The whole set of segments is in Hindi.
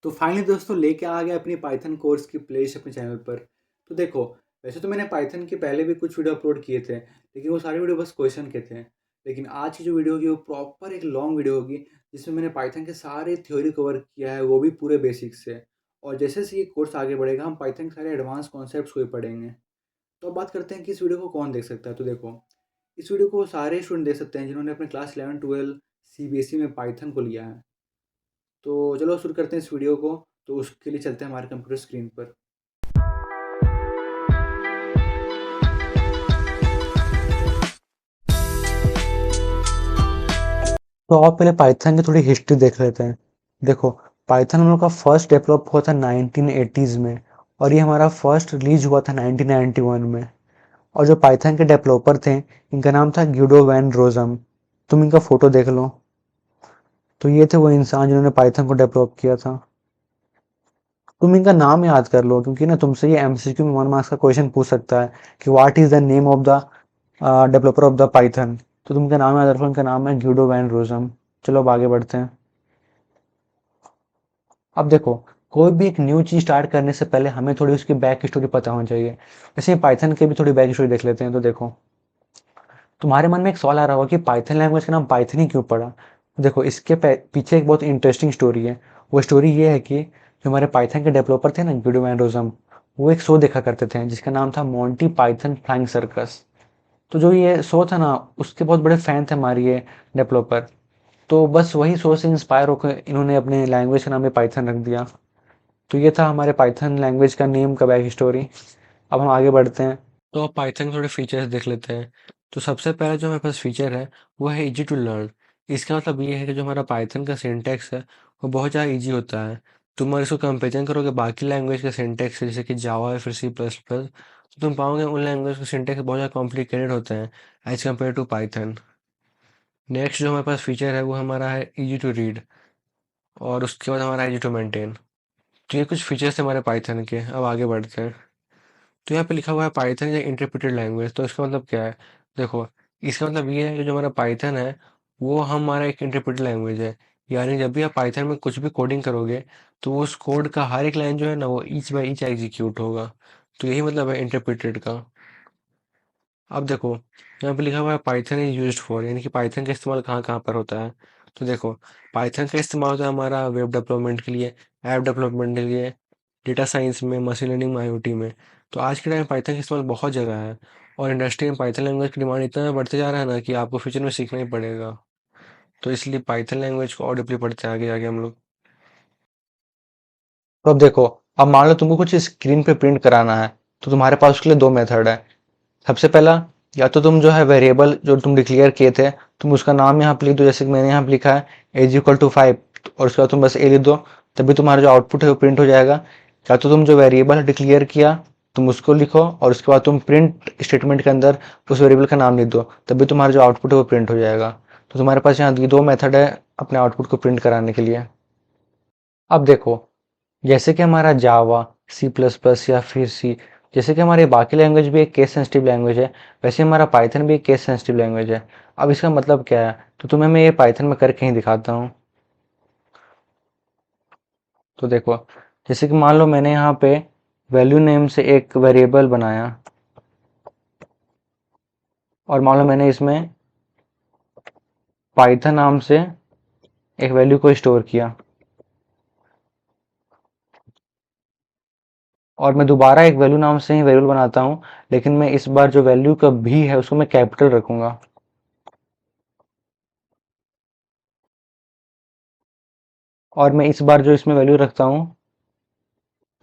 तो फाइनली दोस्तों लेके आ गया अपनी पाइथन कोर्स की प्लेलिस्ट अपने चैनल पर। तो देखो, वैसे तो मैंने पाइथन के पहले भी कुछ वीडियो अपलोड किए थे, लेकिन वो सारे वीडियो बस क्वेश्चन के थे। लेकिन आज की जो वीडियो होगी वो प्रॉपर एक लॉन्ग वीडियो होगी, जिसमें मैंने पाइथन के सारे थ्योरी कवर किया है, वो भी पूरे बेसिक से। और जैसे जैसे ये कोर्स आगे बढ़ेगा हम पाइथन के सारे एडवांस कॉन्सेप्ट्स को भी पढ़ेंगे। तो अब बात करते हैं कि इस वीडियो को कौन देख सकता है। तो देखो, इस वीडियो को सारे स्टूडेंट देख सकते हैं जिन्होंने अपने क्लास 11-12 सीबीएसई में पाइथन को लिया है। तो चलो शुरू करते हैं इस वीडियो को। तो उसके लिए चलते हैं हमारे कंप्यूटर स्क्रीन पर। तो आप पहले पाइथन की थोड़ी हिस्ट्री देख लेते हैं। देखो, पाइथन हम लोग का फर्स्ट डेवलप हुआ था 1980s में, और ये हमारा फर्स्ट रिलीज हुआ था 1991 में। और जो पाइथन के डेवलपर थे, इनका नाम था ग्यूडो वैन रोजम। तुम इनका फोटो देख लो। तो ये थे वो इंसान जिन्होंने पाइथन को डेवलप किया था। तुम इनका नाम याद कर लो, क्योंकि ना तुमसे ये एमसीक्यू में 1 मार्क्स का क्वेश्चन पूछ सकता है कि what is the name of the developer of the Python. तो तुम इनका नाम याद रखो, इनका नाम है ग्यूडो वैन रोजम। चलो अब आगे बढ़ते हैं। अब देखो, कोई भी एक न्यू चीज स्टार्ट करने से पहले हमें थोड़ी उसकी बैक स्टोरी पता होनी चाहिए। वैसे पाइथन की भी थोड़ी बैक स्टोरी देख लेते हैं। तो देखो, तुम्हारे मन में एक सवाल आ रहा होगा कि पाइथन लैंग्वेज का नाम पाइथन ही क्यों पड़ा। देखो, इसके पीछे एक बहुत इंटरेस्टिंग स्टोरी है। वो स्टोरी ये है कि जो हमारे पाइथन के डेवलपर थे ना, गुडो मैनरोजम, वो एक शो देखा करते थे जिसका नाम था मोंटी पाइथन फ्लाइंग सर्कस। तो जो ये शो था ना, उसके बहुत बड़े फैन थे हमारे ये डेवलपर। तो बस वही शो से इंस्पायर होकर इन्होंने अपने लैंग्वेज का नाम भी पाइथन रख दिया। तो ये था हमारे पाइथन लैंग्वेज का नेम का बैक स्टोरी। अब हम आगे बढ़ते हैं। तो अब पाइथन के थोड़े फीचर्स देख लेते हैं। तो सबसे पहले जो हमारे पास फीचर है, वो है इजी टू लर्न। इसका मतलब ये है कि जो हमारा पाइथन का सिंटैक्स है, वो बहुत ज़्यादा इजी होता है। तुम अगर इसको कंपेरिजन करोगे बाकी लैंग्वेज के सिंटैक्स से, जैसे कि जावा या फिर सी प्लस प्लस, तो तुम पाओगे उन लैंग्वेज के सिंटैक्स बहुत ज़्यादा कॉम्प्लिकेटेड होते हैं as compare to Python. Next जो हमारे पास फीचर है, वो हमारा है इजी टू रीड, और उसके बाद हमारा इजी टू मेंटेन। तो ये कुछ फीचर्स हैं हमारे पाइथन के। अब आगे बढ़ते हैं। तो यहाँ पे लिखा हुआ है पाइथन इज इंटरप्रेटेड लैंग्वेज। तो इसका मतलब क्या है? देखो, इसका मतलब ये है कि जो हमारा पाइथन है, वो हमारा एक इंटरप्रेटेड लैंग्वेज है। यानी जब भी आप पाइथन में कुछ भी कोडिंग करोगे, तो उस कोड का हर एक लाइन जो है ना, वो ईच बाय ईच एग्जीक्यूट होगा। तो यही मतलब है इंटरप्रेटेड का। अब देखो, यहाँ पे लिखा हुआ है पाइथन इज यूज्ड फॉर, यानी कि पाइथन का इस्तेमाल कहाँ कहाँ पर होता है। तो देखो, पाइथन का इस्तेमाल होता है हमारा वेब डेवलपमेंट के लिए, ऐप डेवलपमेंट के लिए, डेटा साइंस में, मशीन लर्निंग में, आईओटी में। तो आज के टाइम पाइथन का इस्तेमाल बहुत जगह है, और इंडस्ट्री में पाइथन लैंग्वेज की डिमांड इतना बढ़ते जा रहा है ना, कि आपको फ्यूचर में सीखना ही पड़ेगा। तो इसलिए पाइथन लैंग्वेज को और डीपली पढ़ते हैं आगे आगे हम लोग। तो अब देखो, अब मान लो तुमको कुछ स्क्रीन पे प्रिंट कराना है, तो तुम्हारे पास उसके लिए दो मेथड है। सबसे पहला, या तो तुम जो है वेरिएबल जो तुम डिक्लेयर किए थे, तुम उसका नाम यहाँ पे लिख दो, जैसे कि मैंने यहाँ पे लिखा है एज इक्वल टू 5, और उसके बाद तुम बस ए लिख दो। तभी तुम्हारा जो आउटपुट है वो प्रिंट हो जाएगा। या तो तुम जो वेरिएबल डिक्लेयर किया, तुम उसको लिखो, और उसके बाद तुम प्रिंट स्टेटमेंट के अंदर उस वेरिएबल का नाम लिख दो, तभी तुम्हारा जो आउटपुट है वो प्रिंट हो जाएगा। तो तुम्हारे पास यहाँ दो मेथड है अपने आउटपुट को प्रिंट कराने के लिए। अब देखो, जैसे कि हमारा जावा, सी प्लस प्लस या फिर सी, जैसे कि हमारे बाकी लैंग्वेज भी एक केस सेंसिटिव लैंग्वेज है, वैसे हमारा पाइथन भी एक केस सेंसिटिव लैंग्वेज है। अब इसका मतलब क्या है, तो तुम्हें मैं ये पाइथन में करके ही दिखाता हूँ। तो देखो, जैसे कि मान लो मैंने यहाँ पे वैल्यू नेम से एक वेरिएबल बनाया, और मान लो मैंने इसमें पाइथन नाम से एक वैल्यू को स्टोर किया, और मैं दोबारा एक वैल्यू नाम से ही वेरिएबल बनाता हूँ, लेकिन मैं इस बार जो वैल्यू का भी है उसको मैं कैपिटल रखूंगा। और मैं इस बार जो इसमें वैल्यू रखता हूँ,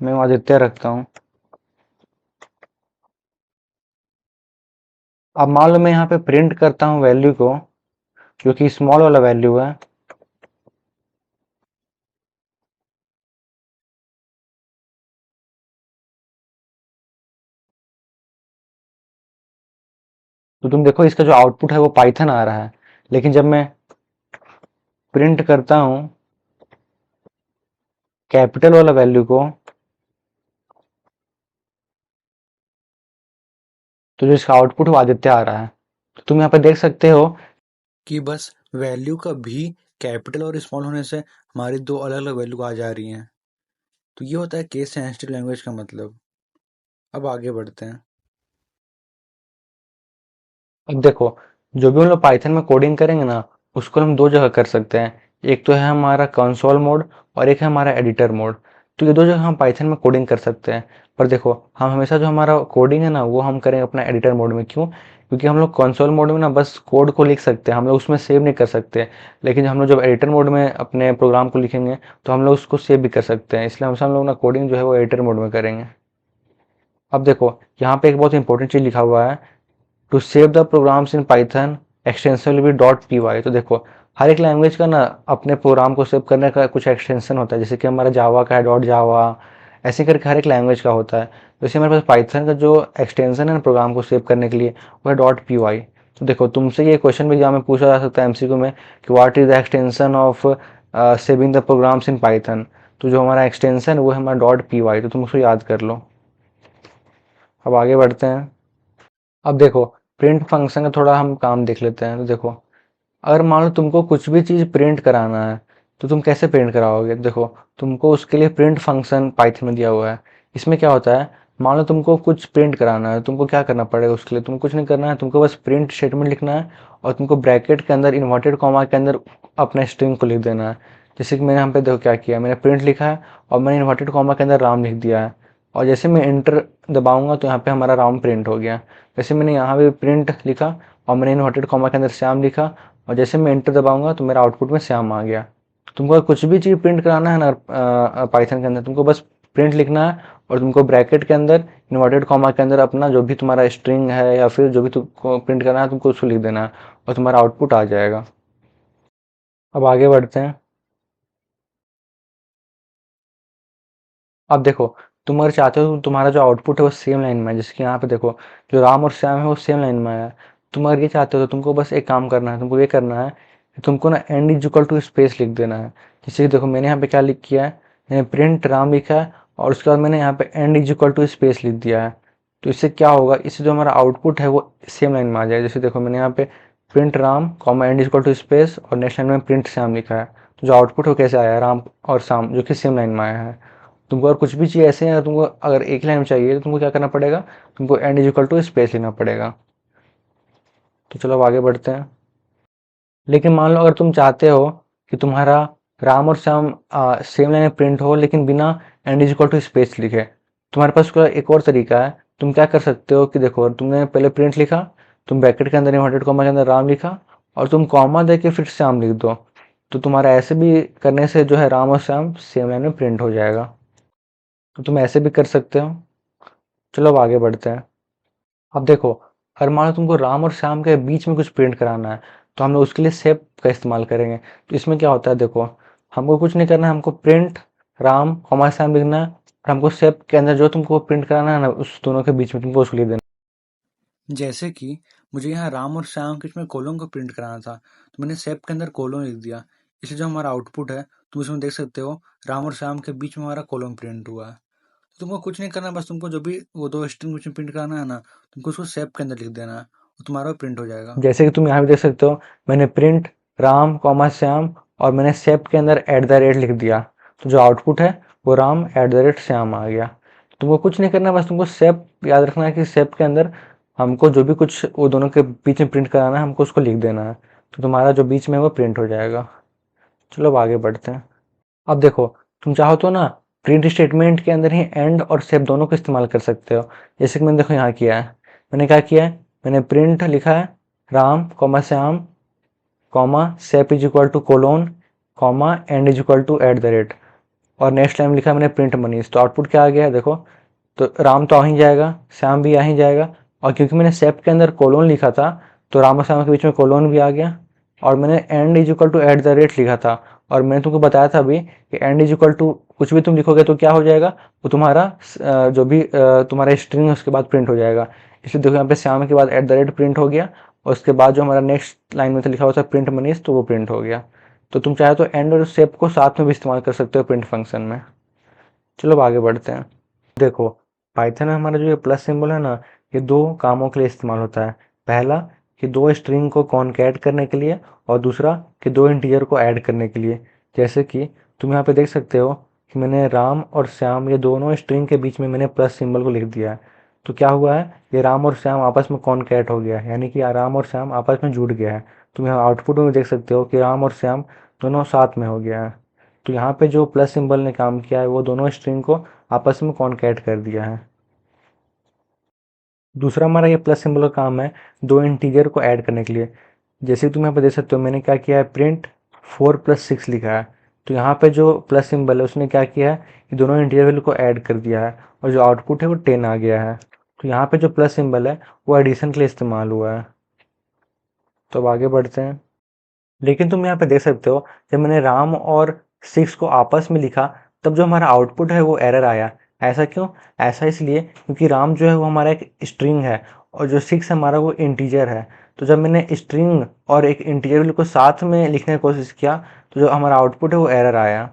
मैं आदित्य रखता हूँ। अब मान लो मैं यहाँ पे प्रिंट करता हूँ वैल्यू को, जो कि स्मॉल वाला वैल्यू है। तो तुम देखो, इसका जो आउटपुट है वो पाइथन आ रहा है। लेकिन जब मैं प्रिंट करता हूँ कैपिटल वाला वैल्यू को, तो जो इसका आउटपुट वो आदित्य आ रहा है। तो तुम यहाँ पे देख सकते हो कि बस वैल्यू का भी कैपिटल और स्मॉल होने से हमारी दो अलग अलग वैल्यू आ जा रही हैं। तो ये होता है केस सेंसिटिव लैंग्वेज का मतलब। अब आगे बढ़ते हैं। अब देखो, जो भी हम लोग पाइथन में कोडिंग करेंगे ना, उसको हम दो जगह कर सकते हैं। एक तो है हमारा कंसोल मोड और एक है हमारा एडिटर मोड। तो ये दो जगह हम पाइथन में कोडिंग कर सकते हैं। पर देखो, हम हमेशा जो हमारा कोडिंग है ना, वो हम करेंगे अपना एडिटर मोड में। क्यों? क्योंकि हम लोग कंसोल मोड में ना बस कोड को लिख सकते हैं, हम लोग उसमें सेव नहीं कर सकते। लेकिन हम लोग जब एडिटर मोड में अपने प्रोग्राम को लिखेंगे, तो हम लोग उसको सेव भी कर सकते हैं। इसलिए हमेशा हम लोग ना कोडिंग जो है वो एडिटर मोड में करेंगे। अब देखो, यहाँ पे एक बहुत इंपॉर्टेंट चीज लिखा हुआ है, to save the programs in Python extension will be dot P Y. तो देखो, हर एक लैंग्वेज का ना अपने प्रोग्राम को सेव करने का कुछ एक्सटेंशन होता है। जैसे कि हमारा जावा का है डॉट जावा, ऐसे करके हर एक लैंग्वेज का होता है। वैसे हमारे पास पाइथन का जो एक्सटेंशन है ना प्रोग्राम को सेव करने के लिए, वो है डॉट पी वाई। तो देखो, तुमसे ये क्वेश्चन भी एग्जाम में पूछा जा सकता है एमसीक्यू में, कि what is the extension of saving the programs in Python. तो जो हमारा एक्सटेंशन है वो है हमारा डॉट पी वाई। तो तुम उसको याद कर लो। अब आगे बढ़ते हैं। अब देखो, प्रिंट फंक्शन का थोड़ा हम काम देख लेते हैं। तो देखो, अगर मान लो तुमको कुछ भी चीज़ प्रिंट कराना है, तो तुम कैसे प्रिंट कराओगे? देखो, तुमको उसके लिए प्रिंट फंक्शन पाइथन में दिया हुआ है। इसमें क्या होता है, मान लो तुमको कुछ प्रिंट कराना है, तुमको क्या करना पड़ेगा? उसके लिए तुमको कुछ नहीं करना है, तुमको बस प्रिंट स्टेटमेंट लिखना है और तुमको ब्रैकेट के अंदर इन्वर्टेड कॉमा के अंदर अपना स्ट्रिंग को लिख देना है। जैसे कि मैंने यहाँ पे देखो क्या किया, मैंने प्रिंट लिखा है और मैंने इन्वर्टेड कॉमा के अंदर राम लिख दिया है। और जैसे मैं इंटर दबाऊंगा तो यहाँ पे हमारा राम प्रिंट हो गया। जैसे मैंने यहाँ पे प्रिंट लिखा और मैंने इन्वर्टेड कॉमा के अंदर श्याम लिखा, और जैसे मैं एंटर दबाऊंगा तो मेरा आउटपुट में श्याम आ गया। तुमको अगर कुछ भी चीज़ प्रिंट कराना है ना पाइथन के अंदर, तुमको बस प्रिंट लिखना है और तुमको ब्रैकेट के अंदर इन्वर्टेड कॉमा के अंदर अपना जो भी तुम्हारा स्ट्रिंग है या फिर जो भी तुमको प्रिंट करना है, तुमको उसको लिख देना है और तुम्हारा आउटपुट आ जाएगा। अब आगे बढ़ते हैं। अब देखो, तुम अगर चाहते हो तुम्हारा जो आउटपुट है वो सेम लाइन में है, जैसे कि यहाँ पे देखो, जो राम और श्याम है वो सेम लाइन में है। तुम अगर ये चाहते हो तो तुमको बस एक काम करना है, तुमको ये करना है कि तुमको ना end is equal to space लिख देना है। जैसे कि देखो, मैंने यहाँ पे क्या लिख किया है, मैंने प्रिंट राम लिखा है और उसके बाद मैंने यहाँ पे end is equal to space लिख दिया है। तो इससे क्या होगा, इससे जो हमारा आउटपुट है वो सेम लाइन में आ जाएगा। जैसे देखो, मैंने यहाँ पे print Ram comma end is equal to space और नेक्स्ट लाइन में प्रिंट श्याम लिखा है। तो जो आउटपुट है वो कैसे आया है, राम और श्याम जो कि सेम लाइन में आया है। तुमको अगर कुछ भी चीज़ ऐसे है, तुमको अगर एक लाइन में चाहिए तो तुमको क्या करना पड़ेगा, तुमको end is equal to space लेना पड़ेगा। तो चलो अब आगे बढ़ते हैं। लेकिन मान लो अगर तुम चाहते हो कि तुम्हारा राम और श्याम सेम लाइन में प्रिंट हो लेकिन बिना end is equal to space लिखे, तुम्हारे पास उसका एक और तरीका है। तुम क्या कर सकते हो कि देखो, तुमने पहले प्रिंट लिखा, तुम ब्रैकेट के अंदर इन्वर्टेड कॉमा के अंदर राम लिखा और तुम कॉमा दे के फिर श्याम लिख दो। तो तुम्हारा ऐसे भी करने से जो है राम और श्याम सेम लाइन में प्रिंट हो जाएगा। तो तुम ऐसे भी कर सकते हो। चलो अब आगे बढ़ते हैं। अब देखो, अगर मान लो तुमको राम और श्याम के बीच में कुछ प्रिंट कराना है, तो हम लोग उसके लिए सेप का इस्तेमाल करेंगे। तो इसमें क्या होता है, देखो, हमको कुछ नहीं करना है, हमको प्रिंट राम कॉमा श्याम लिखना है और हमको सेप के अंदर जो तुमको प्रिंट कराना है ना, उस दोनों के बीच में तुमको उसको लिख देना। जैसे कि मुझे यहाँ राम और श्याम के इसमें कोलोन को प्रिंट कराना था, तो मैंने सेप के अंदर कोलोन लिख दिया। इसलिए जो हमारा आउटपुट है, तुम इसमें देख सकते हो, राम और श्याम के बीच में हमारा कोलोन प्रिंट हुआ है। तो तुमको कुछ नहीं करना, बस तुमको जो भी वो दो स्ट्रिंग बीच में प्रिंट कराना है ना, तुमको उसको सेप के अंदर लिख देना है और तुम्हारा प्रिंट हो जाएगा। जैसे कि तुम यहाँ भी देख सकते हो, मैंने प्रिंट राम कॉमा श्याम और मैंने सेप के अंदर एट द रेट लिख दिया। तो जो आउटपुट है वो Ram at the rate Shyam आ गया। तुमको कुछ नहीं करना, बस तुमको सेप याद रखना है कि सेप के अंदर हमको जो भी कुछ वो दोनों के बीच में प्रिंट कराना है, हमको उसको लिख देना है। तो तुम्हारा जो बीच में है वो प्रिंट हो जाएगा। चलो अब आगे बढ़ते हैं। अब देखो, तुम चाहो तो ना प्रिंट स्टेटमेंट के अंदर ही एंड और सेप दोनों को इस्तेमाल कर सकते हो। जैसे कि मैंने देखो यहाँ किया है, मैंने क्या किया है, मैंने प्रिंट लिखा है Ram comma Shyam comma sep is equal to colon comma end is equal to at the rate, और नेक्स्ट टाइम लिखा मैंने प्रिंट मनीष। तो आउटपुट क्या आ गया देखो, तो राम तो आ ही जाएगा, श्याम भी आ ही जाएगा, और क्योंकि मैंने सेप के अंदर कोलोन लिखा था तो राम और श्याम के बीच में कोलोन भी आ गया। और मैंने end is equal to at the rate लिखा था, और मैंने तुमको बताया था अभी कि एंड इज इक्वल टू कुछ भी तुम लिखोगे तो क्या हो जाएगा, वो तुम्हारा जो भी तुम्हारा स्ट्रिंग है उसके बाद प्रिंट हो जाएगा। इसलिए देखो, यहाँ पे श्याम के बाद एट द रेट प्रिंट हो गया और उसके बाद जो हमारा नेक्स्ट लाइन में था लिखा हुआ था प्रिंट मनीष, तो वो प्रिंट हो गया। तो तुम चाहे तो एंड और सेप को साथ में भी इस्तेमाल कर सकते हो प्रिंट फंक्शन में। चलो अब आगे बढ़ते हैं। देखो, पाइथन में हमारा जो ये प्लस सिंबल है ना, ये दो कामों के लिए इस्तेमाल होता है। पहला, कि दो स्ट्रिंग को कॉनकैट करने के लिए, और दूसरा कि दो इंटीजर को ऐड करने के लिए। जैसे कि तुम यहाँ पे देख सकते हो कि मैंने राम और श्याम ये दोनों स्ट्रिंग के बीच में मैंने प्लस सिंबल को लिख दिया है। तो क्या हुआ है, ये राम और श्याम आपस में कॉनकैट हो गया है, यानी कि राम और श्याम आपस में जुड़ गया है। तुम यहाँ आउटपुट में देख सकते हो कि राम और श्याम दोनों साथ में हो गया है। तो यहाँ पे जो प्लस सिंबल ने काम किया है वो दोनों स्ट्रिंग को आपस में कॉनकैट कर दिया है। दूसरा हमारा ये प्लस सिंबल का काम है दो इंटीजर को ऐड करने के लिए। जैसे तुम यहाँ पे देख सकते हो मैंने क्या किया है, प्रिंट 4+6 लिखा है। तो यहाँ पे जो प्लस सिंबल है उसने क्या किया है कि दोनों इंटीजर वैल्यू को ऐड कर दिया है और जो आउटपुट है वो 10 आ गया है। तो यहाँ पे जो प्लस सिंबल है वो एडिशन के लिए इस्तेमाल हुआ है। तो अब आगे बढ़ते हैं। लेकिन तुम यहाँ पे देख सकते हो जब मैंने राम और 6 को आपस में लिखा तब जो हमारा आउटपुट है वो एरर आया। ऐसा क्यों? ऐसा इसलिए क्योंकि राम जो है वो हमारा एक स्ट्रिंग है और जो 6 हमारा वो इंटीजर है। तो जब मैंने स्ट्रिंग और एक इंटीजर वैल्यू को साथ में लिखने की कोशिश किया तो जो हमारा आउटपुट है वो एरर आया।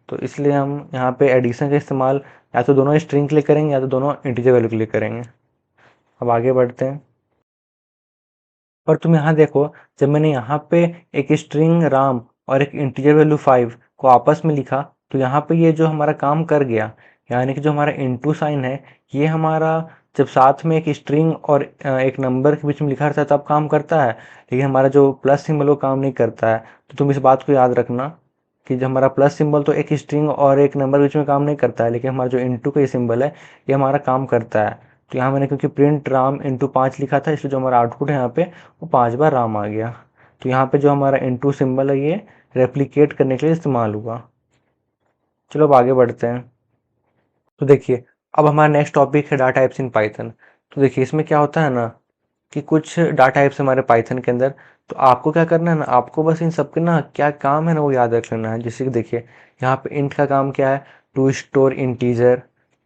तो इसलिए हम यहाँ पे एडिशन का इस्तेमाल या तो दोनों स्ट्रिंग के लिए करेंगे या तो दोनों इंटीजर वैल्यू के लिए करेंगे। अब आगे बढ़ते हैं। और तुम यहाँ देखो जब मैंने यहाँ पे एक स्ट्रिंग राम और एक इंटीजर वैल्यू 5 को आपस में लिखा तो यहाँ पे ये जो हमारा काम कर गया, यानी कि जो हमारा इनटू साइन है ये हमारा जब साथ में एक स्ट्रिंग और एक नंबर के बीच में लिखा रहता है तब काम करता है, लेकिन हमारा जो प्लस सिंबल वो काम नहीं करता है। तो तुम इस बात को याद रखना कि जो हमारा प्लस सिंबल तो एक स्ट्रिंग और एक नंबर के बीच में काम नहीं करता है, लेकिन हमारा जो इंटू का ये सिंबल है ये हमारा काम करता है। तो यहाँ मैंने क्योंकि प्रिंट राम इंटू 5 लिखा था इसलिए जो हमारा आउटपुट है यहाँ पे वो 5 बार राम आ गया। तो यहाँ पे जो हमारा इंटू सिंबल है ये रेप्लिकेट करने के लिए इस्तेमाल हुआ। चलो अब आगे बढ़ते हैं। तो देखिए अब हमारा नेक्स्ट टॉपिक है डाटा टाइप्स इन पाइथन। तो देखिए इसमें क्या होता है ना कि कुछ डाटा टाइप्स हमारे पाइथन के अंदर, तो आपको क्या करना है ना, आपको बस इन सब के ना क्या काम है ना वो याद रख लेना है। जैसे कि देखिए यहाँ पे इंट का काम क्या है, टू स्टोर इंटीजर।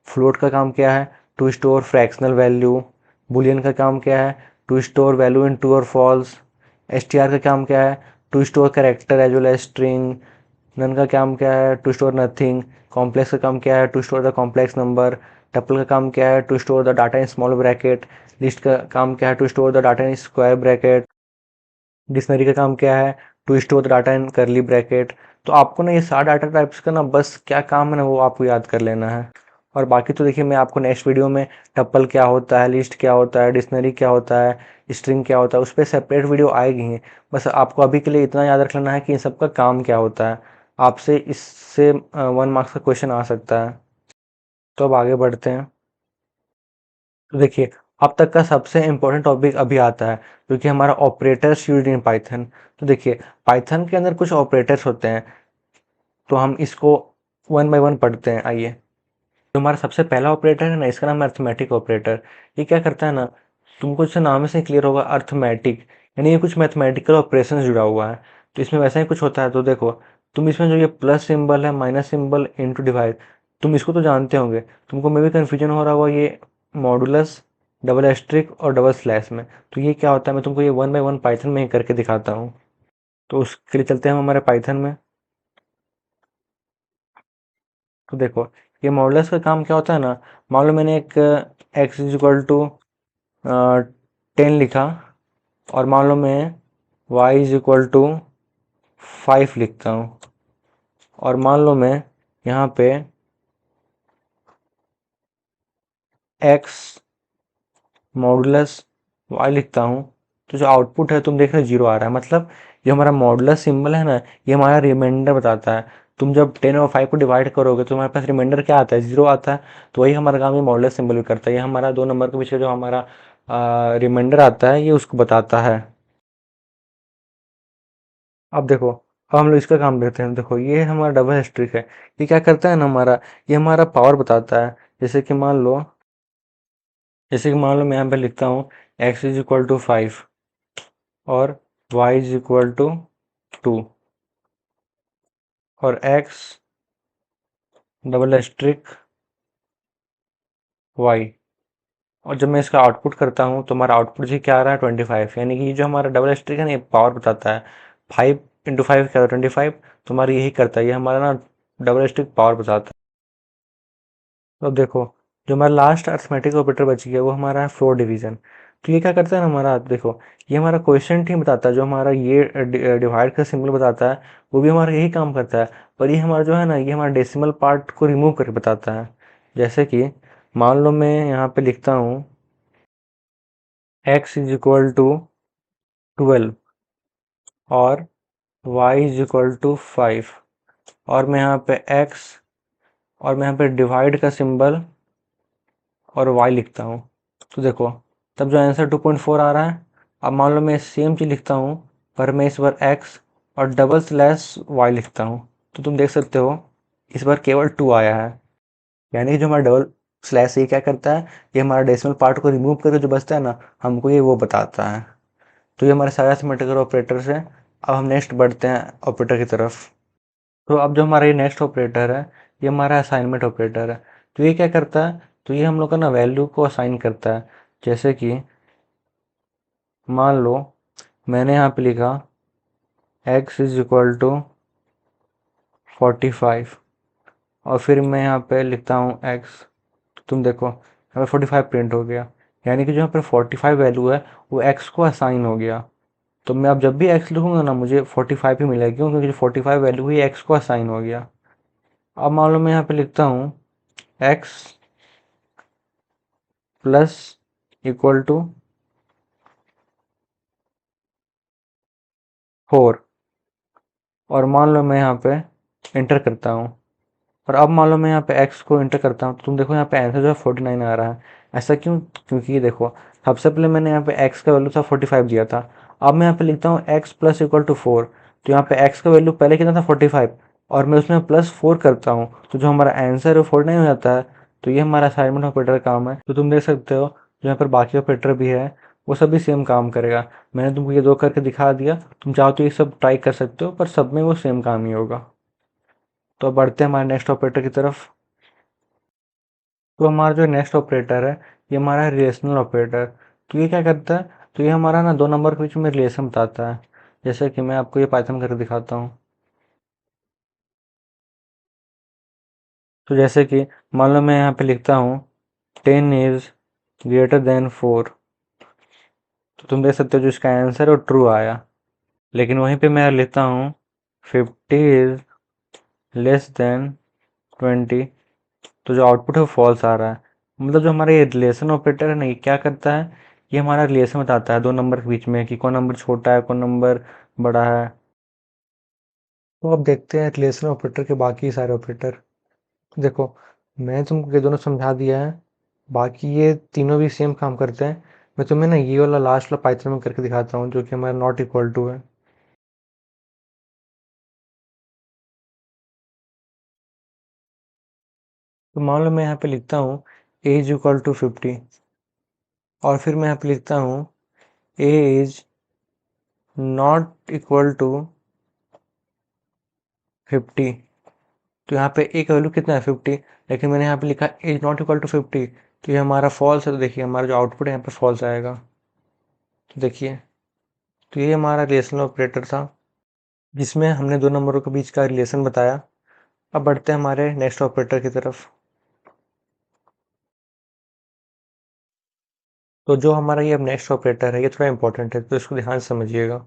फ्लोट का काम क्या है, to store fractional value. Boolean का काम क्या है, to store value in true और फॉल्स। एसटीआर का काम क्या है, to store character as well as string. None का काम क्या है, टू स्टोर नथिंग। कॉम्प्लेक्स का काम क्या है, to store the complex number. Tuple का काम क्या है, to store the data in small bracket. List का काम क्या है, to store the data in square bracket. Dictionary का काम क्या है, to store the data in curly bracket. तो आपको ना ये सारे डाटा टाइप्स का ना बस क्या काम है ना वो आपको याद कर लेना है। और बाकी तो देखिए मैं आपको नेक्स्ट वीडियो में टप्पल क्या होता है, लिस्ट क्या होता है, डिक्शनरी क्या होता है, स्ट्रिंग क्या होता है, उस पर सेपरेट वीडियो आएगी ही। बस आपको अभी के लिए इतना याद रख लेना है कि इन सब का काम क्या होता है। आपसे इससे 1 मार्क्स का क्वेश्चन आ सकता है। तो अब आगे बढ़ते हैं। तो देखिए अब तक का सबसे इम्पोर्टेंट टॉपिक अभी आता है जो कि हमारा ऑपरेटर्स यूज्ड इन पाइथन। तो देखिए पाइथन के अंदर कुछ ऑपरेटर्स होते हैं, तो हम इसको वन बाय वन पढ़ते हैं। आइए, जो हमारा सबसे पहला ऑपरेटर है ना इसका नाम है अर्थमेटिक ऑपरेटर। ये क्या करता है ना, तुमको इससे नाम से क्लियर होगा अर्थमेटिक, यानी ये कुछ मैथमेटिकल ऑपरेशन जुड़ा हुआ है। तो इसमें वैसा ही कुछ होता है। तो देखो तुम इसमें जो ये प्लस सिंबल है, माइनस सिंबल, इंटू डिवाइड, तुम इसको तो जानते होंगे। तुमको मे भी कन्फ्यूजन हो रहा होगा ये मॉडुलस, डबल एस्ट्रिक और डबल स्लैश में। तो ये क्या होता है मैं तुमको ये वन बाय वन पाइथन में ही करके दिखाता हूँ। तो उसके लिए चलते हैं हम हमारे पाइथन में। तो देखो ये मॉडुलस का काम क्या होता है ना, मान लो मैंने एक एक्स इज इक्वल टू 10 लिखा और मान लो मैं y इज इक्वल टू 5 लिखता हूँ और मान लो मैं यहाँ पे x मॉडुलस y लिखता हूँ। तो जो आउटपुट है तुम देख रहे हो 0 आ रहा है, मतलब जो हमारा मॉडुलस सिंबल है ना ये हमारा रिमाइंडर बताता है। तुम जब 10 और 5 को डिवाइड करोगे तो तुम्हारे पास रिमाइंडर क्या आता है, 0 आता है। तो वही हमारा काम ये मॉडुलस सिंबल भी करता है, ये हमारा दो नंबर के पीछे जो हमारा रिमाइंडर आता है ये उसको बताता है। अब देखो अब हम लोग इसका काम देखते हैं। देखो ये हमारा डबल स्ट्रिक है, ये क्या करता है ना हमारा, ये हमारा पावर बताता है। जैसे कि मान लो मैं यहाँ पे लिखता हूँ x इज इक्वल टू 5 और y इज इक्वल टू 2 और x डबल स्ट्रिक y। और जब मैं इसका आउटपुट करता हूँ तो हमारा आउटपुट जी क्या आ रहा है 25, यानी कि ये जो हमारा डबल स्ट्रिक है ना ये पावर बताता है। 5 × 5 क्या 25, तो हमारा यही करता है, ये हमारा ना डबल स्ट्रिक पावर बताता है। तो देखो जो हमारा लास्ट अर्थमेटिक ऑपरेटर बच गया वो हमारा है फ्लोर डिवीजन। तो ये क्या करता है ना हमारा, देखो ये हमारा क्वेश्चन ही बताता है, जो हमारा ये डिवाइड का सिंबल बताता है वो भी हमारा यही काम करता है। पर ये हमारा जो है ना, ये हमारा डेसिमल पार्ट को रिमूव करके बताता है। जैसे कि मान लो मैं यहाँ पे लिखता हूँ x इज इक्वल टू 12 और y इज इक्वल टू 5, और मैं यहाँ पे x और मैं यहाँ पे डिवाइड का सिंबल और y लिखता हूँ। तो देखो तब जो आंसर 2.4 आ रहा है। अब मान लो मैं सेम चीज़ लिखता हूँ, पर मैं इस बार x और डबल स्लैश y लिखता हूँ, तो तुम देख सकते हो इस बार केवल 2 आया है। यानी कि जो हमारा डबल स्लैश ये क्या करता है, ये हमारा डेसिमल पार्ट को रिमूव करके जो बचता है ना, हमको ये वो बताता है। तो ये हमारे सारे अरिथमेटिकल ऑपरेटर्स हैं। अब हम नेक्स्ट बढ़ते हैं ऑपरेटर की तरफ। तो अब जो हमारा ये नेक्स्ट ऑपरेटर है, ये हमारा असाइनमेंट ऑपरेटर है। तो ये क्या करता है, तो ये हम लोग का ना वैल्यू को असाइन करता है। जैसे कि मान लो मैंने यहाँ पे लिखा x इज इक्वल टू 45 और फिर मैं यहाँ पे लिखता हूँ x। तो तुम देखो यहाँ पे 45 प्रिंट हो गया, यानी कि जो यहाँ पे 45 वैल्यू है वो x को असाइन हो गया। तो मैं अब जब भी x लिखूंगा ना, मुझे 45 ही मिलेगा, क्यों? क्योंकि जो 45 वैल्यू हुई x को असाइन हो गया। अब मान लो मैं यहाँ पे लिखता हूँ x प्लस इक्वल टू 4, और मान लो मैं यहाँ पे इंटर करता हूँ, और अब मान लो मैं यहाँ पे x को इंटर करता हूँ, तो तुम देखो यहाँ पे आंसर जो है 49 आ रहा है। ऐसा क्यों? क्योंकि ये देखो सबसे पहले मैंने यहाँ पे x का वैल्यू था 45 दिया था। अब मैं यहाँ पे लिखता हूँ x प्लस इक्वल टू 4, तो यहाँ पे x का वैल्यू पहले कितना था 45, और मैं उसमें प्लस 4 करता हूँ, तो जो हमारा आंसर है वो 49 हो जाता है। तो ये हमारा असाइनमेंट ऑपरेटर का काम है। तो तुम देख सकते हो जो यहाँ पर बाकी ऑपरेटर भी है वो सभी सेम काम करेगा। मैंने तुमको ये दो करके दिखा दिया, तुम चाहो तो ये सब ट्राई कर सकते हो, पर सब में वो सेम काम ही होगा। तो अब बढ़ते हैं हमारे नेक्स्ट ऑपरेटर की तरफ। तो हमारा जो नेक्स्ट ऑपरेटर है, ये हमारा है रिलेशनल ऑपरेटर। तो ये क्या करता है, तो ये हमारा ना दो नंबर के बीच में रिलेशन बताता है। जैसे कि मैं आपको ये पाइथन करके दिखाता हूँ। तो जैसे कि मान लो मैं यहाँ पे लिखता हूँ 10 इज ग्रेटर देन 4, तो तुम देख सकते हो जो इसका आंसर है वो ट्रू आया। लेकिन वहीं पे मैं लिखता हूँ 50 इज लेस देन 20, तो जो आउटपुट है वो फॉल्स आ रहा है। मतलब जो हमारा ये रिलेशन ऑपरेटर है ना, ये क्या करता है, ये हमारा रिलेशन बताता है दो नंबर के बीच में कि कौन नंबर छोटा है कौन नंबर बड़ा है। तो अब देखते हैं रिलेशन ऑपरेटर के बाकी सारे ऑपरेटर। देखो मैं तुमको ये दोनों समझा दिया है, बाकी ये तीनों भी सेम काम करते हैं। मैं तुम्हें ना ये वाला लास्ट वाला पाइथन में करके दिखाता हूँ, जो कि हमारा नॉट इक्वल टू है। तो मान लो मैं यहाँ पे लिखता हूँ ए इज इक्वल टू 50, और फिर मैं यहाँ पे लिखता हूँ ए इज नॉट इक्वल टू 50। तो यहाँ पे ए का वैल्यू कितना है 50, लेकिन मैंने यहाँ पे लिखा इज नॉट इक्वल टू 50, तो ये हमारा फॉल्स है। तो देखिए हमारा जो आउटपुट है यहाँ पे फॉल्स आएगा। तो देखिए, तो ये हमारा रिलेशनल ऑपरेटर था, जिसमें हमने दो नंबरों के बीच का रिलेशन बताया। अब बढ़ते हैं हमारे नेक्स्ट ऑपरेटर की तरफ। तो जो हमारा ये अब नेक्स्ट ऑपरेटर है ये थोड़ा इंपॉर्टेंट है, तो इसको ध्यान से समझिएगा।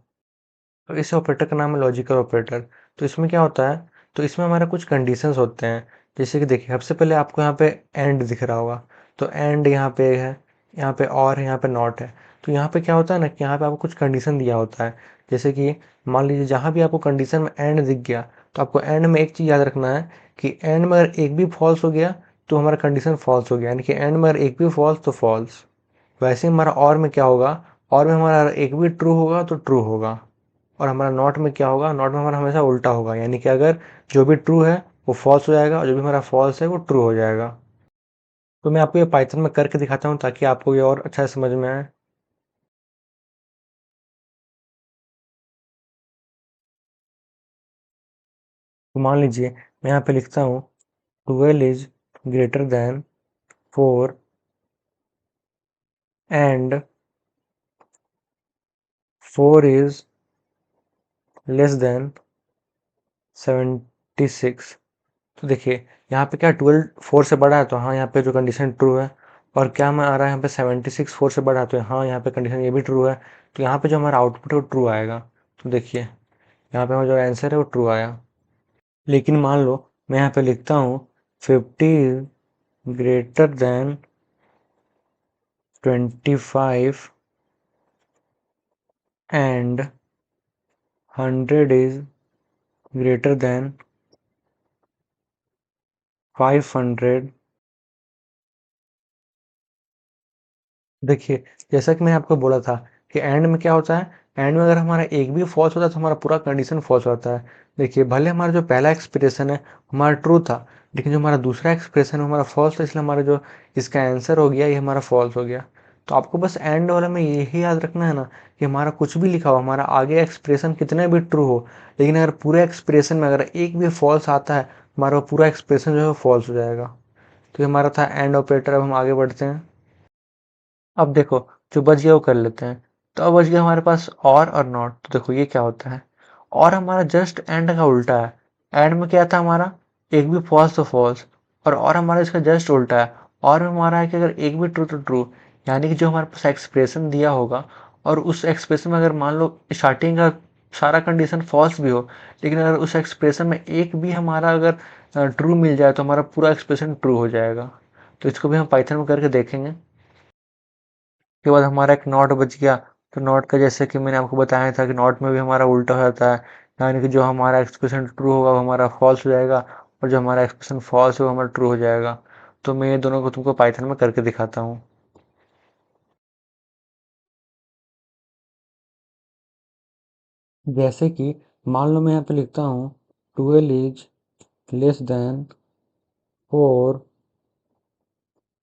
तो इस ऑपरेटर का नाम है लॉजिकल ऑपरेटर। तो इसमें क्या होता है, तो इसमें हमारा कुछ कंडीशंस होते हैं। जैसे कि देखिए सबसे पहले आपको यहाँ पे एंड दिख रहा होगा, तो एंड यहाँ पे है, यहाँ पे और है, यहाँ पे नॉट है। तो यहाँ पे क्या होता है ना कि यहाँ पे आपको कुछ कंडीशन दिया होता है। जैसे कि मान लीजिए जहाँ भी आपको कंडीशन में एंड दिख गया, तो आपको एंड में एक चीज़ याद रखना है कि एंड में अगर एक भी फॉल्स हो गया तो हमारा कंडीशन फॉल्स हो गया, यानी कि एंड में अगर एक भी फॉल्स तो फॉल्स। वैसे ही हमारा और में क्या होगा, और में हमारा अगर एक भी ट्रू होगा तो ट्रू होगा, और हमारा नॉट में क्या होगा, नॉट में हमारा हमेशा उल्टा होगा, यानी कि अगर जो भी ट्रू है वो फॉल्स हो जाएगा, और जो भी हमारा फॉल्स है वो ट्रू हो जाएगा। तो मैं आपको ये पाइथन में करके दिखाता हूँ ताकि आपको ये और अच्छा से समझ में आए। तो मान लीजिए मैं यहाँ पे लिखता हूँ 12 is greater than 4 and 4 is less than 76। तो देखिए यहाँ पे क्या 12 4 से बड़ा है, तो हाँ यहाँ पे जो कंडीशन ट्रू है, और क्या मैं आ रहा है यहाँ पे 76 4 से बढ़ा, तो हाँ यहाँ पे कंडीशन ये भी ट्रू है, तो यहाँ पे जो हमारा आउटपुट है वो ट्रू आएगा। तो देखिए यहाँ पे हमारा जो आंसर है वो ट्रू आया। लेकिन मान लो मैं यहाँ पे लिखता हूँ 50 greater than 25 and 100 is greater than 500। देखिए जैसा कि मैंने आपको बोला था कि एंड में क्या होता है, एंड में अगर हमारा एक भी फॉल्स होता है तो हमारा पूरा कंडीशन फॉल्स होता है। देखिए भले हमारा जो पहला एक्सप्रेशन है हमारा ट्रू था, लेकिन जो हमारा दूसरा एक्सप्रेशन है हमारा फॉल्स था, इसलिए हमारा जो इसका आंसर हो गया ये हमारा फॉल्स हो गया। तो आपको बस एंड वाला में यही याद रखना है ना कि हमारा कुछ भी लिखा हो, हमारा आगे एक्सप्रेशन कितने भी ट्रू हो, लेकिन अगर पूरे एक्सप्रेशन में अगर एक भी फॉल्स आता है, हमारा पूरा एक्सप्रेशन जो है फॉल्स हो जाएगा। तो ये हमारा था एंड ऑपरेटर। अब हम आगे बढ़ते हैं। अब देखो जो बच गया वो कर लेते हैं। तो अब बच गया हमारे पास और नॉट। तो देखो ये क्या होता है, और हमारा जस्ट एंड का उल्टा है। एंड में क्या था हमारा, एक भी फॉल्स तो फॉल्स, और हमारा इसका जस्ट उल्टा है। और में हमारा है कि अगर एक भी ट्रू तो ट्रू, यानी कि जो हमारे पास एक्सप्रेशन दिया होगा और उस एक्सप्रेशन में अगर मान लो स्टार्टिंग का सारा कंडीशन फॉल्स भी हो, लेकिन अगर उस एक्सप्रेशन में एक भी हमारा अगर ट्रू मिल जाए तो हमारा पूरा एक्सप्रेशन ट्रू हो जाएगा। तो इसको भी हम पाइथन में करके देखेंगे। के बाद हमारा एक नॉट बच गया। तो नॉट का जैसे कि मैंने आपको बताया था कि नॉट में भी हमारा उल्टा हो जाता है, यानी कि जो हमारा एक्सप्रेशन ट्रू होगा वो हमारा फॉल्स हो जाएगा, और जो हमारा एक्सप्रेशन फॉल्स होगा हमारा ट्रू हो जाएगा। तो मैं ये दोनों को तुमको पाइथन में करके दिखाता हूँ। जैसे कि मान लो मैं यहाँ पे लिखता हूँ 12 इज लेस देन 4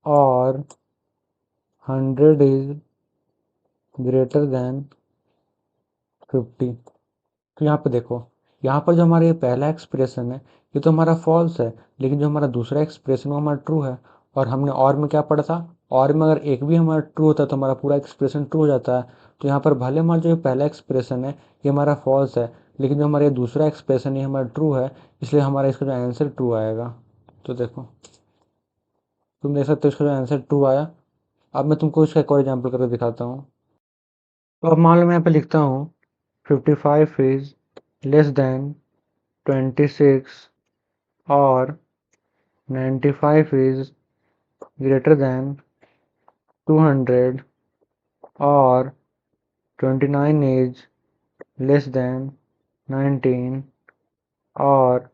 और 100 इज ग्रेटर देन 50। तो यहाँ पे देखो, यहाँ पर जो हमारा ये पहला एक्सप्रेशन है ये तो हमारा फॉल्स है, लेकिन जो हमारा दूसरा एक्सप्रेशन वो हमारा ट्रू है। और हमने और में क्या पढ़ा था, और में अगर एक भी हमारा ट्रू होता है तो हमारा पूरा एक्सप्रेशन ट्रू हो जाता है। तो यहाँ पर भले हमारा जो पहला एक्सप्रेशन है ये हमारा फॉल्स है, लेकिन जो हमारा ये दूसरा एक्सप्रेशन है ये हमारा ट्रू है, इसलिए हमारा इसका जो आंसर ट्रू आएगा। तो देखो तुम देख सकते हो इसका जो आंसर ट्रू आया। अब मैं तुमको इसका एक और एग्जाम्पल करके दिखाता हूँ। तो अब मान लो मैं यहाँ पे लिखता हूँ 55 इज लेस देन 26 और 95 is greater than 200 और 29 is less than 19 और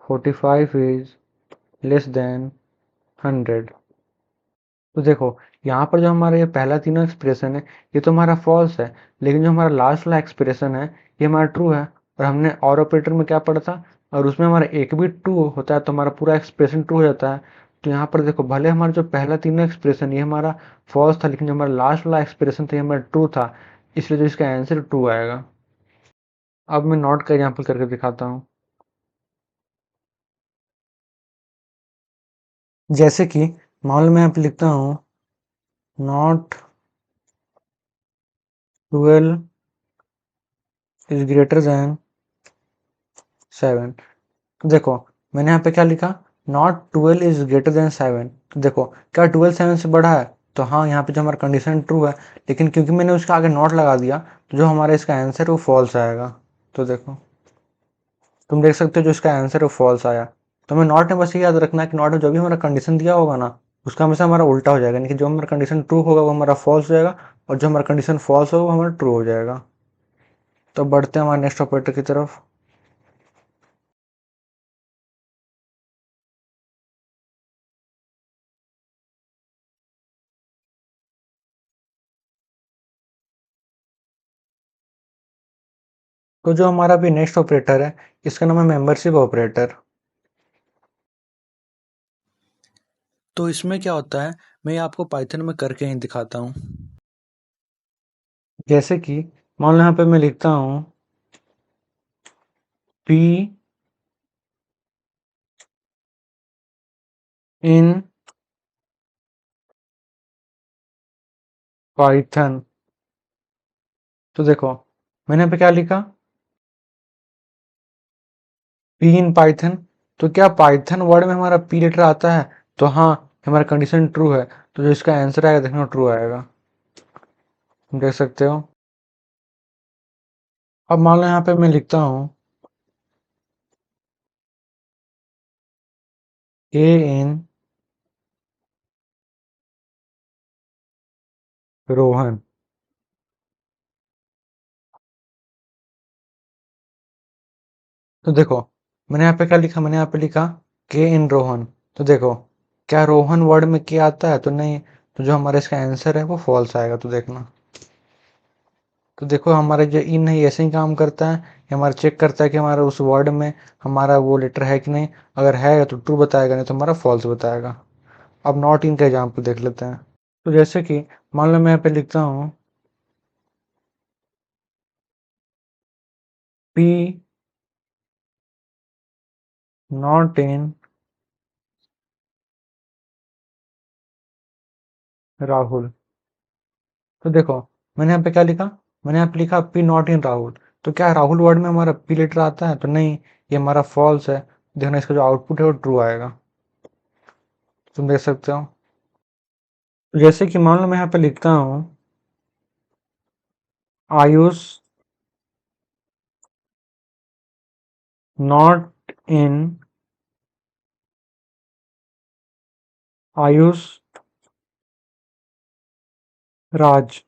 45 is less than 100। तो देखो यहाँ पर जो हमारा ये पहला तीनों एक्सप्रेशन है ये तो हमारा फॉल्स है, लेकिन जो हमारा लास्ट वाला एक्सप्रेशन है ये हमारा ट्रू है। और हमने और ऑपरेटर में क्या पढ़ा था, और उसमें हमारा एक भी ट्रू होता है तो हमारा पूरा एक्सप्रेशन ट्रू हो जाता है। तो यहाँ पर देखो भले हमारा जो पहला तीनों एक्सप्रेशन ये हमारा फॉल्स था, लेकिन जो हमारा लास्ट वाला एक्सप्रेशन था ये हमारा ट्रू था, इसलिए जो इसका आंसर ट्रू आएगा। अब मैं नॉट का एग्जाम्पल करके दिखाता हूँ। जैसे कि मान लो मैं यहाँ पे लिखता हूँ नॉट 12 इज ग्रेटर देन 7। तो देखो मैंने यहाँ पे क्या लिखा, नॉट 12 इज ग्रेटर देन 7। तो देखो क्या 12 7 से बड़ा है, तो हाँ यहाँ पे जो हमारा कंडीशन ट्रू है, लेकिन क्योंकि मैंने उसका आगे नॉट लगा दिया तो जो हमारा इसका आंसर है वो फॉल्स आएगा। तो देखो तुम देख सकते हो जो इसका आंसर है वो फॉल्स आया। तो हमें नॉट में बस ये याद रखना है कि नॉट में जो भी हमारा कंडीशन दिया होगा ना उसका हमेशा हमारा उल्टा हो जाएगा, यानी कि जो हमारा कंडीशन ट्रू होगा वो हमारा फॉल्स हो जाएगा, और जो हमारा कंडीशन फॉल्स होगा वो हमारा ट्रू हो जाएगा। तो बढ़ते हैं हमारे नेक्स्ट ऑपरेटर की तरफ। तो जो हमारा भी नेक्स्ट ऑपरेटर है इसका नाम है मेंबरशिप ऑपरेटर। तो इसमें क्या होता है मैं आपको पाइथन में करके ही दिखाता हूँ। जैसे कि मान लो यहाँ पे मैं लिखता हूँ पी इन पाइथन। तो देखो मैंने यहाँ पे क्या लिखा, पी इन पाइथन। तो क्या पाइथन वर्ड में हमारा पी लेटर आता है, तो हाँ हमारा कंडीशन ट्रू है। तो जो इसका आंसर आएगा देखना ट्रू आएगा, तुम देख सकते हो। अब मान लो यहाँ पे मैं लिखता हूँ ए इन रोहन। तो देखो मैंने यहाँ पे क्या लिखा, मैंने यहाँ पे लिखा के इन रोहन। तो देखो क्या रोहन वर्ड में के आता है, तो नहीं। तो जो हमारा इसका आंसर है वो फॉल्स आएगा, तो देखना। तो देखो हमारा जो इन है ये ऐसे ही काम करता है, ये हमारा चेक करता है कि हमारा उस वर्ड में हमारा वो लेटर है कि नहीं। अगर है तो ट्रू बताएगा, नहीं तो हमारा फॉल्स बताएगा। अब नॉट इन का एग्जाम्पल देख लेते हैं। तो जैसे कि मान लो मैं यहाँ पे लिखता हूँ पी नॉट इन राहुल। तो देखो मैंने यहाँ पे क्या लिखा, मैंने यहाँ पे लिखा पी नॉट इन राहुल। तो क्या राहुल वर्ड में हमारा पी लेटर आता है, तो नहीं, ये हमारा फॉल्स है। देखना इसका जो आउटपुट है वो ट्रू आएगा, तुम देख सकते हो। तो जैसे कि मान लो मैं यहाँ पे लिखता हूँ आयुष नॉट इन आयुष राज।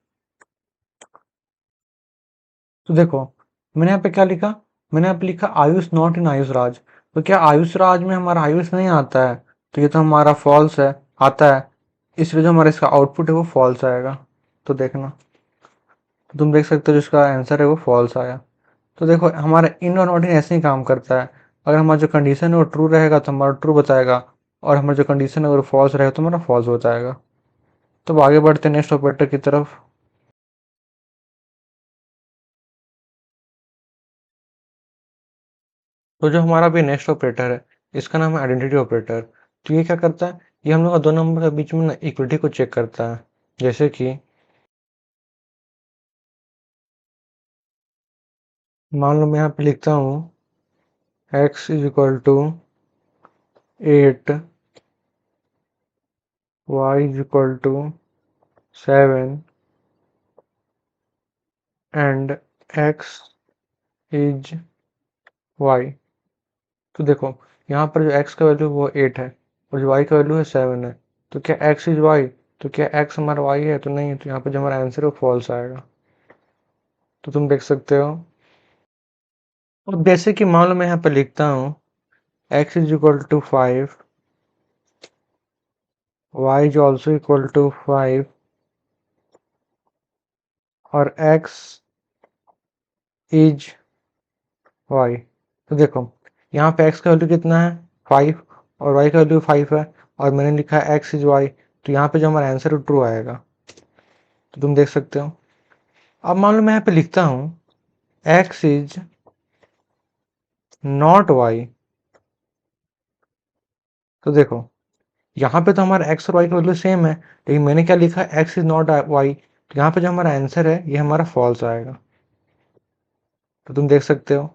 तो देखो मैंने यहाँ पे क्या लिखा, मैंने यहाँ पे लिखा आयुष नॉट इन आयुष राज। तो क्या आयुष राज में हमारा आयुष नहीं आता है, तो ये तो हमारा फॉल्स है। आता है, इसलिए जो हमारा इसका आउटपुट है वो फॉल्स आएगा। तो देखना, तो तुम देख सकते हो जो इसका आंसर है वो फॉल्स आया। तो देखो हमारा इन और नॉट इन ऐसे ही काम करता है। अगर हमारा जो कंडीशन है वो ट्रू रहेगा तो हमारा ट्रू बताएगा, और हमारा जो कंडीशन है वो फॉल्स रहेगा तो हमारा फॉल्स बताएगा। तो अब आगे बढ़ते हैं नेक्स्ट ऑपरेटर की तरफ। तो जो हमारा भी नेक्स्ट ऑपरेटर है इसका नाम है आइडेंटिटी ऑपरेटर। तो ये क्या करता है, ये हम लोग का दो नंबर के बीच में ना इक्विटी को चेक करता है। जैसे कि मान लो मैं यहाँ पे लिखता हूँ x is equal to 8, y is equal to 7 and x is y। तो देखो यहाँ पर जो x का वैल्यू वो 8 है और जो y का वैल्यू है 7 है। तो क्या x इज y, तो क्या x हमारा y है, तो नहीं। तो यहाँ पर जो हमारा आंसर है वो फॉल्स आएगा, तो तुम देख सकते हो। और जैसे कि मान लो मैं यहाँ पे लिखता हूँ x is equal to 5, y is also equal to 5 और x इज y। तो देखो यहाँ पे x का वैल्यू कितना है 5 और y का वैल्यू 5 है, और मैंने लिखा है x इज y। तो यहाँ पे जो हमारा आंसर है ट्रू आएगा, तो तुम देख सकते हो। अब मान लो मैं यहाँ पे लिखता हूँ x इज नॉट y। तो देखो यहाँ पे तो हमारा x और y का वैल्यू सेम है, लेकिन मैंने क्या लिखा x इज नॉट y। तो यहाँ पे जो हमारा आंसर है ये हमारा फॉल्स आएगा, तो तुम देख सकते हो।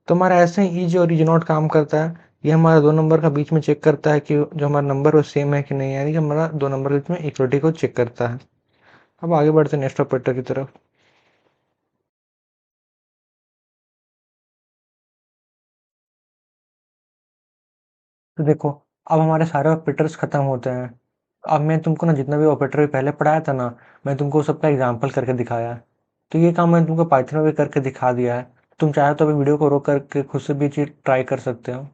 तो हमारा ऐसे ही इज और इज नॉट काम करता है। ये हमारा दो नंबर का बीच में चेक करता है कि जो हमारा नंबर वो सेम है कि नहीं, यानी कि हमारा दो नंबर के बीच में इक्वलिटी को चेक करता है। अब आगे बढ़ते हैं नेक्स्ट ऑपरेटर की तरफ। तो देखो अब हमारे सारे ऑपरेटर्स खत्म होते हैं। अब मैं तुमको ना जितना भी ऑपरेटर पहले पढ़ाया था ना, मैं तुमको सबका एग्जाम्पल करके दिखाया है। तो ये काम मैंने तुमको पाइथन में भी करके दिखा दिया है। तुम चाहे तो अभी वीडियो को रोक करके खुद से भी चीज ट्राई कर सकते हो।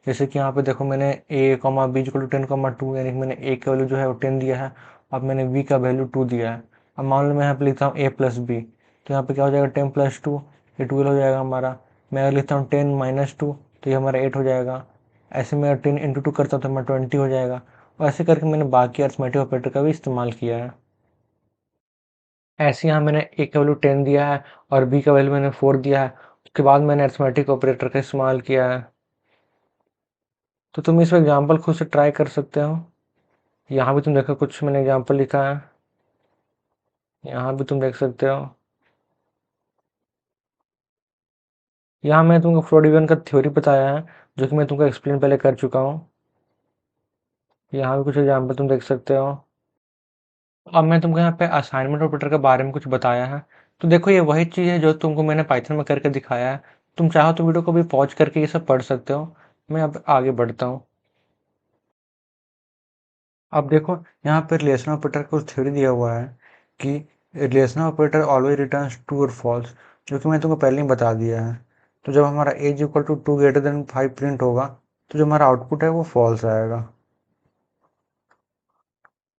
जैसे कि यहाँ पे देखो मैंने ए कॉमा बी इक्वल टू 10,2, यानी कि मैंने ए का वैल्यू जो है वो 10 दिया है। अब मैंने बी का वैल्यू 2 दिया है। अब मान लो मैं यहाँ पे लिखता हूँ ए प्लस बी, तो यहाँ पे क्या हो जाएगा 10 प्लस 2, ये 12 हो जाएगा हमारा। मैं अगर लिखता हूँ 10 माइनस 2, तो ये हमारा 8 हो जाएगा। ऐसे मैं 10 इंटू 2 करता हूँ तो हमारा 20 हो जाएगा। और ऐसे करके मैंने बाकी अरिथमेटिक ऑपरेटर का भी इस्तेमाल किया है। ऐसे यहाँ मैंने ए का वैल्यू 10 दिया है और बी का वैल्यू मैंने 4 दिया है। उसके बाद मैंने अरिथमेटिक ऑपरेटर का इस्तेमाल किया है। तो तुम इस एग्जाम्पल खुद से ट्राई कर सकते हो। यहाँ भी तुम देखो कुछ मैंने एग्जाम्पल लिखा है, यहाँ भी तुम देख सकते हो। यहाँ मैं तुमको फ्लो डिवीजन का थ्योरी बताया है, जो कि मैं तुमको एक्सप्लेन पहले कर चुका हूँ। यहाँ भी कुछ एग्जाम्पल तुम देख सकते हो। अब मैं तुमको यहाँ पे असाइनमेंट ऑपरेटर के बारे में कुछ बताया है। तो देखो ये वही चीज़ है जो तुमको मैंने पाइथन में करके दिखाया है। तुम चाहो तो वीडियो को भी पॉज करके ये सब पढ़ सकते हो। मैं अब आगे बढ़ता हूँ। अब देखो यहाँ पे रिलेशन ऑपरेटर का कुछ थ्योरी दिया हुआ है कि relation operator always returns true और फॉल्स, जो कि मैं तुमको पहले ही बता दिया है। तो जब हमारा x equal to 2 greater than 5 print होगा तो जो हमारा आउटपुट है वो फॉल्स आएगा।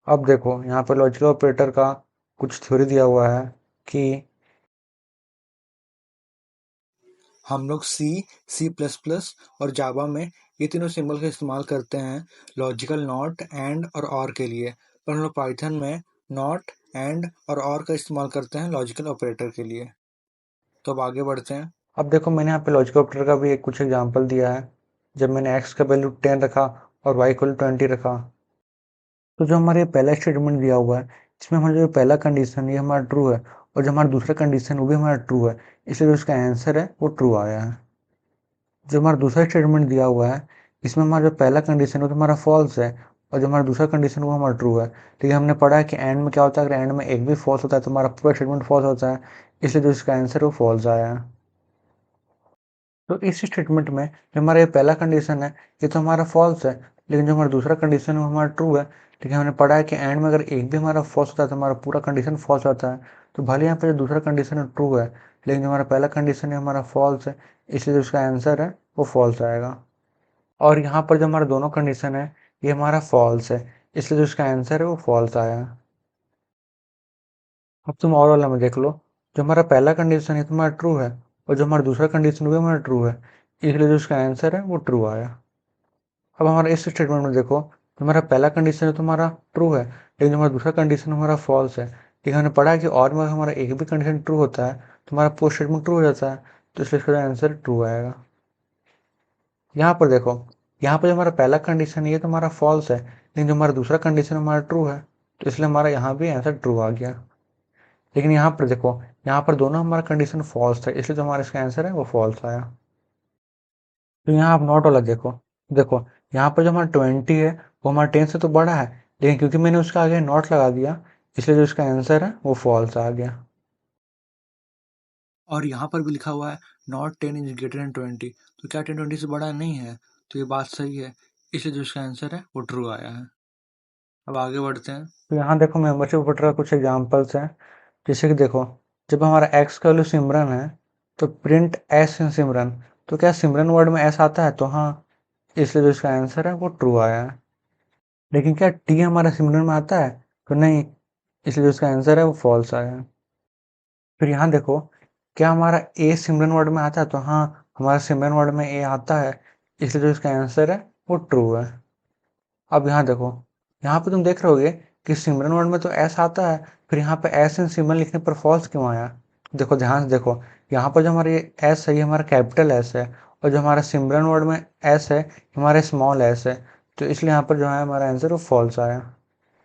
अब देखो यहाँ पे लॉजिकल ऑपरेटर का कुछ थ्योरी दिया हुआ है कि हम लोग सी, सी प्लस प्लस और जावा में ये तीनों सिंबल का इस्तेमाल करते हैं लॉजिकल नॉट, एंड और ऑर के लिए, पर हम लोग पाइथन में नॉट, एंड और ऑर का इस्तेमाल करते हैं लॉजिकल ऑपरेटर के लिए। तो अब आगे बढ़ते हैं। अब देखो मैंने यहाँ पे लॉजिकल ऑपरेटर का भी एक कुछ एग्जांपल दिया है। जब मैंने x का वैल्यू 10 रखा और y इक्वल 20 रखा, तो जो हमारे पहला स्टेटमेंट दिया हुआ है इसमें हमारा जो पहला कंडीशन ये हमारा ट्रू है और जो हमारा दूसरा कंडीशन वो भी हमारा ट्रू है, इसलिए जो इसका आंसर है वो ट्रू आया है। जो हमारा दूसरा स्टेटमेंट दिया हुआ है इसमें हमारा जो पहला कंडीशन है वो तो हमारा फॉल्स है और जो हमारा दूसरा कंडीशन वो हमारा ट्रू है। लेकिन हमने पढ़ा है कि एंड में क्या होता है, अगर एंड में एक भी फॉल्स होता है तो हमारा पूरा स्टेटमेंट फॉल्स होता है, इसलिए जो इसका आंसर है वो फॉल्स आया है। तो इस स्टेटमेंट में जो हमारा ये पहला कंडीशन है ये तो हमारा फॉल्स है, लेकिन जो हमारा दूसरा कंडीशन है वो हमारा ट्रू है। लेकिन हमने पढ़ा है कि एंड में अगर एक भी हमारा फॉल्स होता है तो हमारा पूरा कंडीशन फॉल्स होता है। तो भले यहाँ पे जो दूसरा कंडीशन है ट्रू है, लेकिन जो हमारा पहला कंडीशन है हमारा फॉल्स है, इसलिए जो उसका आंसर है वो फॉल्स आएगा। और यहाँ पर जो हमारा दोनों कंडीशन है ये हमारा फॉल्स है, इसलिए जो इसका आंसर है वो फॉल्स आया। अब तुम और वाला में देख लो, जो हमारा पहला कंडीशन है तुम्हारा ट्रू है और जो हमारा दूसरा कंडीशन भी हमारा ट्रू है, इसलिए जो इसका आंसर है वो ट्रू आया। अब हमारा इस स्टेटमेंट में देखो, जो हमारा पहला कंडीशन है तुम्हारा ट्रू है, लेकिन हमारा दूसरा कंडीशन हमारा फॉल्स है। लेकिन हमने पढ़ा है कि और में हमारा एक भी कंडीशन ट्रू होता है तो हमारा पूरा स्टेटमेंट ट्रू हो जाता है, तो इसलिए इसका आंसर ट्रू आएगा। यहाँ पर देखो, यहाँ पर जो हमारा पहला कंडीशन है ये तो हमारा फॉल्स है, लेकिन जो हमारा दूसरा कंडीशन हमारा ट्रू है, तो इसलिए हमारा यहाँ भी आंसर ट्रू आ गया। लेकिन यहाँ पर देखो, यहाँ पर दोनों हमारा कंडीशन फॉल्स था, इसलिए जो हमारा इसका आंसर है वो फॉल्स आया। तो यहाँ आप नॉट वाला देखो, देखो यहाँ पर जो हमारा 20 है वो हमारा 10 से तो बड़ा है, लेकिन क्योंकि मैंने उसका आगे नॉट लगा दिया इसलिए जो इसका आंसर है वो फॉल्स आ गया। और यहाँ पर भी लिखा हुआ है नॉट 10 इज ग्रेटर देन 20, तो क्या 10 20 से बड़ा नहीं है? तो ये बात सही है, इसलिए जो इसका आंसर है वो ट्रू आया है। अब आगे बढ़ते हैं। तो यहाँ देखो मेंबरशिप ऑपरेटर का कुछ एग्जांपल्स हैं। जैसे कि देखो, जब हमारा एक्स का वैल्यू सिमरन है तो प्रिंट एस इन सिमरन, तो क्या सिमरन वर्ड में एस आता है? तो हाँ, इसलिए जो इसका आंसर है वो ट्रू आया है। लेकिन क्या टी हमारा सिमरन में आता है? तो नहीं, इसलिए जो इसका आंसर है वो फॉल्स आया है। फिर यहाँ देखो, क्या हमारा ए सिमरन वर्ड में आता है? तो हाँ, हमारा सिमरन वर्ड में ए आता है, इसलिए जो इसका आंसर है वो ट्रू है। अब यहाँ देखो, यहाँ पे तुम देख रहे होगे कि सिमरन वर्ड में तो एस आता है, फिर यहाँ पे एस इन सिमरन लिखने पर फॉल्स क्यों आया? देखो ध्यान से देखो, यहाँ पर जो हमारा ये एस है ये हमारा कैपिटल एस है और जो हमारा सिमरन वर्ड में एस है हमारा स्मॉल एस है, तो इसलिए यहाँ पर जो है हमारा आंसर वो फॉल्स आया।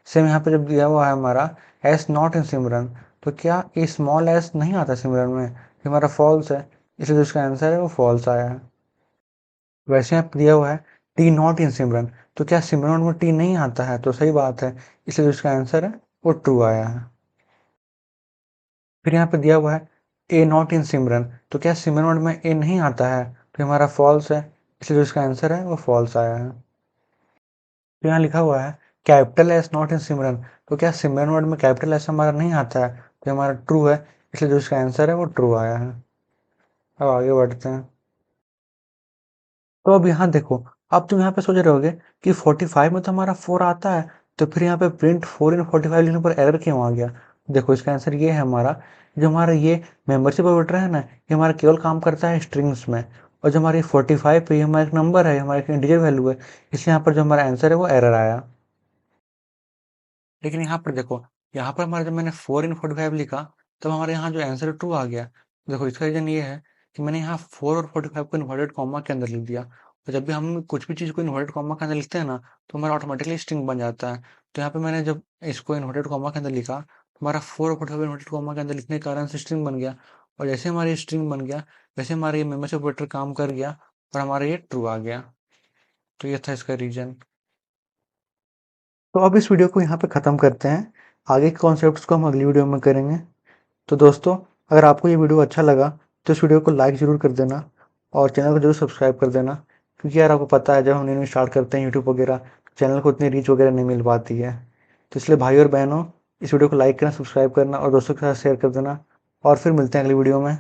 सेम यहाँ पे जब दिया हुआ है हमारा एस नॉट इन सिमरन, तो क्या ये स्मॉल एस नहीं आता सिमरन में? ये हमारा फॉल्स है, इसलिए जो इसका आंसर है वो फॉल्स आया है। वैसे यहाँ पे दिया हुआ है टी नॉट इन सिमरन, तो क्या सिमरन में टी नहीं आता है? तो सही बात है, इसलिए जो इसका आंसर है वो ट्रू आया है। फिर यहाँ पे दिया हुआ है ए नॉट इन सिमरन, तो क्या सिमरन में ए नहीं आता है? तो हमारा फॉल्स है, इसलिए जो इसका आंसर है वो फॉल्स आया है। तो यहाँ लिखा हुआ है कैपिटल एस नॉट इन सिमरन, तो क्या सिमरन वर्ड में कैपिटल एस हमारा नहीं आता है? तो हमारा ट्रू है, इसलिए जो इसका आंसर है वो ट्रू आया है। अब आगे बढ़ते हैं। तो अब यहाँ देखो, अब तुम यहाँ पे सोच रहे होगे कि 45 में तो हमारा 4 आता है, तो फिर यहाँ पे प्रिंट 4 इन 45 लिखने पर एरर क्यों आ गया? देखो इसका आंसर ये है हमारा, जो हमारा ये मेंबरशिप ऑपरेटर है ना, ये हमारा केवल काम करता है स्ट्रिंग्स में, और जो हमारी 45 पे ये हमारा एक नंबर है, हमारा एक इंटीजर वैल्यू है, इसलिए यहाँ पर जो हमारा आंसर है वो एरर आया। लेकिन यहाँ पर देखो, यहाँ पर हमारा जब मैंने 4 इन 45 लिखा तब हमारे यहाँ जो आंसर ट्रू आ गया। देखो इसका रीजन ये है कि मैंने यहाँ 4 और 45 को इन्वर्टेड कॉमा के अंदर लिख दिया, और जब भी हम कुछ भी चीज़ को इन्वर्टेड कॉमा के अंदर लिखते हैं ना तो हमारा ऑटोमेटिकली स्ट्रिंग बन जाता है। तो यहाँ पे मैंने जब इसको इन्वर्टेड कॉमा के अंदर लिखा तो हमारा 4 और 45 इन्वर्टेड कॉमा के अंदर लिखने के कारण से स्ट्रिंग बन गया, और जैसे हमारी स्ट्रिंग बन गया वैसे हमारा ये मेमोरी ऑपरेटर काम कर गया और हमारा ये ट्रू आ गया। तो ये था इसका रीजन। तो अब इस वीडियो को यहाँ पे ख़त्म करते हैं। आगे के कॉन्सेप्ट्स को हम अगली वीडियो में करेंगे। तो दोस्तों, अगर आपको ये वीडियो अच्छा लगा तो इस वीडियो को लाइक ज़रूर कर देना और चैनल को जरूर सब्सक्राइब कर देना, क्योंकि यार आपको पता है जब हम न्यू स्टार्ट करते हैं यूट्यूब वगैरह, चैनल को उतनी रीच वगैरह नहीं मिल पाती है। तो इसलिए भाई और बहनों, इस वीडियो को लाइक करना, सब्सक्राइब करना और दोस्तों के साथ शेयर कर देना, और फिर मिलते हैं अगली वीडियो में।